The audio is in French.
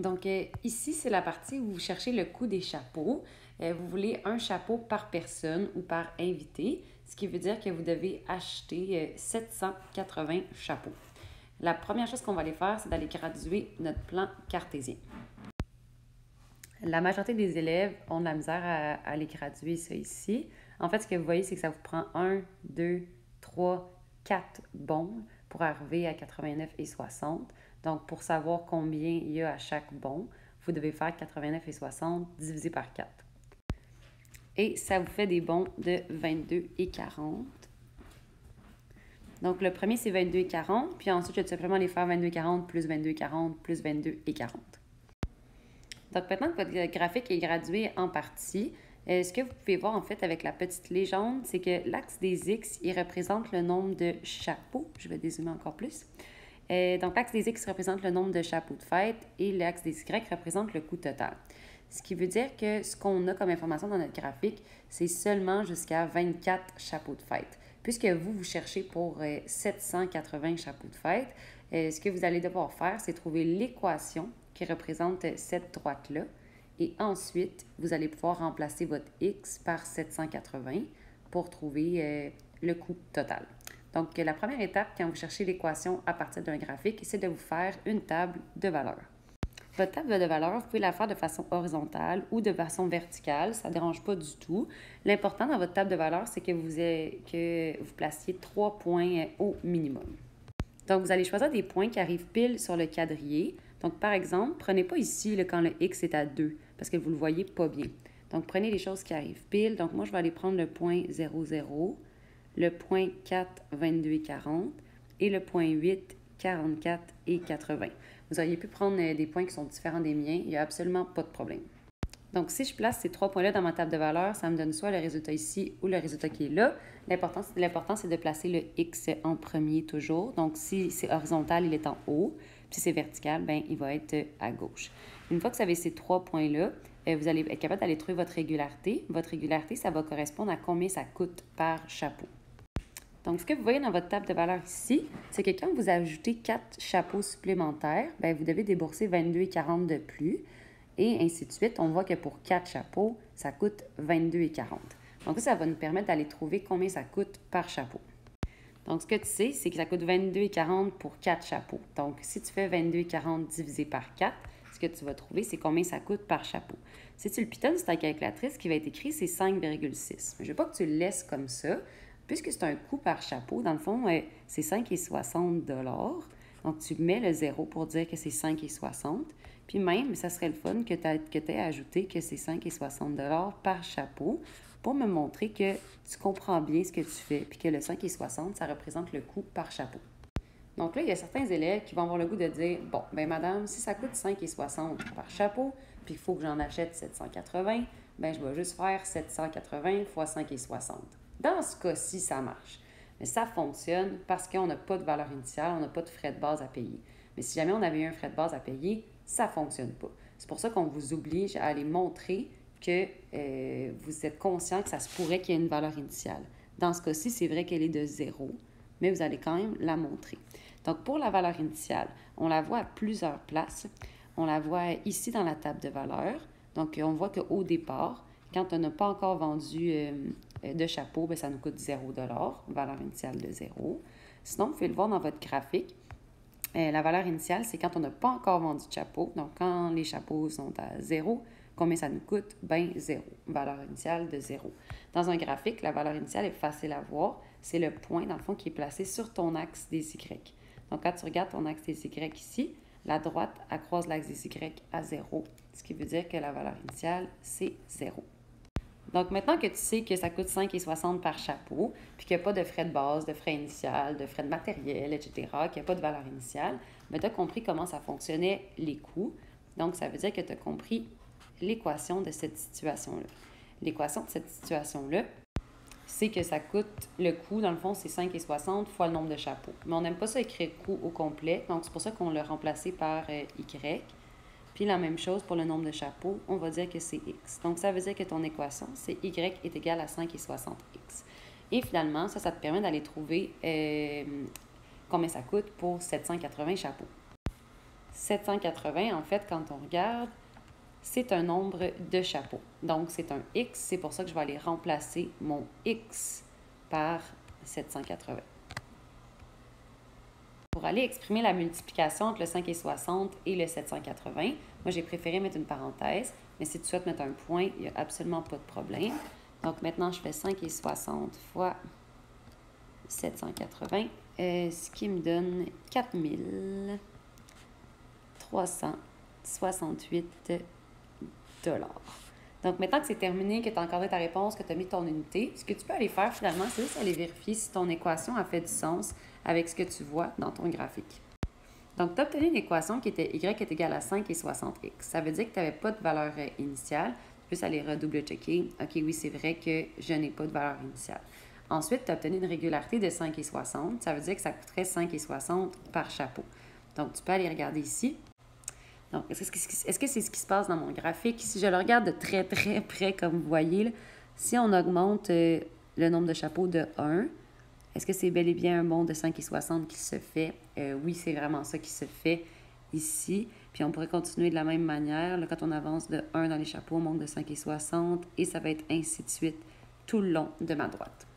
Donc, ici, c'est la partie où vous cherchez le coût des chapeaux. Vous voulez un chapeau par personne ou par invité, ce qui veut dire que vous devez acheter 780 chapeaux. La première chose qu'on va aller faire, c'est d'aller graduer notre plan cartésien. La majorité des élèves ont de la misère à aller graduer ça ici. En fait, ce que vous voyez, c'est que ça vous prend 1, 2, 3, 4 bons pour arriver à 89 et 60. Donc, pour savoir combien il y a à chaque bon, vous devez faire 89 et 60 divisé par 4. Et ça vous fait des bons de 22 et 40. Donc, le premier, c'est 22 et 40. Puis ensuite, je vais tout simplement aller faire 22 et 40 plus 22 et 40 plus 22 et 40. Donc, maintenant que votre graphique est gradué en partie, ce que vous pouvez voir en fait avec la petite légende, c'est que l'axe des X, il représente le nombre de chapeaux. Je vais dézoomer encore plus. Donc, l'axe des X représente le nombre de chapeaux de fête et l'axe des Y représente le coût total. Ce qui veut dire que ce qu'on a comme information dans notre graphique, c'est seulement jusqu'à 24 chapeaux de fête. Puisque vous cherchez pour 780 chapeaux de fête, ce que vous allez devoir faire, c'est trouver l'équation qui représente cette droite-là. Et ensuite, vous allez pouvoir remplacer votre X par 780 pour trouver le coût total. Donc, la première étape, quand vous cherchez l'équation à partir d'un graphique, c'est de vous faire une table de valeurs. Votre table de valeurs, vous pouvez la faire de façon horizontale ou de façon verticale, ça ne dérange pas du tout. L'important dans votre table de valeurs, c'est que vous placiez 3 points au minimum. Donc, vous allez choisir des points qui arrivent pile sur le quadrillé. Donc, par exemple, prenez pas ici quand le X est à 2, parce que vous ne le voyez pas bien. Donc, prenez les choses qui arrivent pile. Donc, moi, je vais aller prendre le point 0, 0, le point 4, 22 et 40, et le point 8, 44 et 80. Vous auriez pu prendre des points qui sont différents des miens. Il n'y a absolument pas de problème. Donc, si je place ces 3 points-là dans ma table de valeurs, ça me donne soit le résultat ici ou le résultat qui est là. L'important, c'est de placer le X en premier toujours. Donc, si c'est horizontal, il est en haut. Puis si c'est vertical, bien, il va être à gauche. Une fois que vous avez ces 3 points-là, vous allez être capable d'aller trouver votre régularité. Votre régularité, ça va correspondre à combien ça coûte par chapeau. Donc, ce que vous voyez dans votre table de valeurs ici, c'est que quand vous ajoutez 4 chapeaux supplémentaires, bien, vous devez débourser 22 et 40 de plus. Et ainsi de suite, on voit que pour 4 chapeaux, ça coûte 22 et 40. Donc, ça va nous permettre d'aller trouver combien ça coûte par chapeau. Donc, ce que tu sais, c'est que ça coûte 22 et 40 pour 4 chapeaux. Donc, si tu fais 22 et 40 divisé par 4, ce que tu vas trouver, c'est combien ça coûte par chapeau. Si tu le pitonnes sur ta calculatrice, ce qui va être écrit, c'est 5,6. Mais je ne veux pas que tu le laisses comme ça, puisque c'est un coût par chapeau. Dans le fond, c'est 5,60 $. Donc, tu mets le 0 pour dire que c'est 5,60. Puis même, ça serait le fun que tu aies ajouté que c'est 5,60 $ par chapeau pour me montrer que tu comprends bien ce que tu fais, puis que le 5,60 $, ça représente le coût par chapeau. Donc là, il y a certains élèves qui vont avoir le goût de dire « Bon, bien madame, si ça coûte 5,60 $ par chapeau, puis il faut que j'en achète 780, bien je vais juste faire 780 fois 5,60 $. Dans ce cas-ci, ça marche. Mais ça fonctionne parce qu'on n'a pas de valeur initiale, on n'a pas de frais de base à payer. Mais si jamais on avait eu un frais de base à payer, ça ne fonctionne pas. C'est pour ça qu'on vous oblige à aller montrer que vous êtes conscient que ça se pourrait qu'il y ait une valeur initiale. Dans ce cas-ci, c'est vrai qu'elle est de 0, mais vous allez quand même la montrer. Donc, pour la valeur initiale, on la voit à plusieurs places. On la voit ici dans la table de valeurs. Donc, on voit qu'au départ, quand on n'a pas encore vendu de chapeau, bien, ça nous coûte 0 $, valeur initiale de 0. Sinon, vous pouvez le voir dans votre graphique. La valeur initiale, c'est quand on n'a pas encore vendu de chapeau. Donc, quand les chapeaux sont à 0, combien ça nous coûte? Bien, 0. Valeur initiale de 0. Dans un graphique, la valeur initiale est facile à voir. C'est le point, dans le fond, qui est placé sur ton axe des Y. Donc, quand tu regardes ton axe des Y ici, la droite accroise l'axe des Y à 0, ce qui veut dire que la valeur initiale, c'est 0. Donc, maintenant que tu sais que ça coûte 5,60 $ par chapeau, puis qu'il n'y a pas de frais de base, de frais initial, de frais de matériel, etc., qu'il n'y a pas de valeur initiale, bien, tu as compris comment ça fonctionnait les coûts. Donc, ça veut dire que tu as compris l'équation de cette situation-là. L'équation de cette situation-là, c'est que ça coûte, le coût, dans le fond, c'est 5,60 fois le nombre de chapeaux. Mais on n'aime pas ça écrire coût au complet, donc c'est pour ça qu'on l'a remplacé par Y. Puis la même chose pour le nombre de chapeaux, on va dire que c'est X. Donc, ça veut dire que ton équation, c'est Y est égal à 5,60X. Et finalement, ça te permet d'aller trouver combien ça coûte pour 780 chapeaux. 780, en fait, quand on regarde, c'est un nombre de chapeaux. Donc, c'est un X. C'est pour ça que je vais aller remplacer mon X par 780. Pour aller exprimer la multiplication entre le 5 et 60 et le 780, moi, j'ai préféré mettre une parenthèse. Mais si tu souhaites mettre un point, il n'y a absolument pas de problème. Donc, maintenant, je fais 5 et 60 fois 780, ce qui me donne 4368 $. Donc, maintenant que c'est terminé, que tu as encadré ta réponse, que tu as mis ton unité, ce que tu peux aller faire finalement, c'est juste aller vérifier si ton équation a fait du sens avec ce que tu vois dans ton graphique. Donc, tu as obtenu une équation qui était y est égale à 5 et 60x. Ça veut dire que tu n'avais pas de valeur initiale. Tu peux aller redouble-checker. OK, oui, c'est vrai que je n'ai pas de valeur initiale. Ensuite, tu as obtenu une régularité de 5 et 60. Ça veut dire que ça coûterait 5 et 60 par chapeau. Donc, tu peux aller regarder ici. Donc, est-ce que c'est ce qui se passe dans mon graphique? Si je le regarde de très, très près, comme vous voyez, là, si on augmente le nombre de chapeaux de 1, est-ce que c'est bel et bien un bond de 5 et 60 qui se fait? Oui, c'est vraiment ça qui se fait ici. Puis on pourrait continuer de la même manière. Là, quand on avance de 1 dans les chapeaux, on monte de 5 et 60 et ça va être ainsi de suite tout le long de ma droite.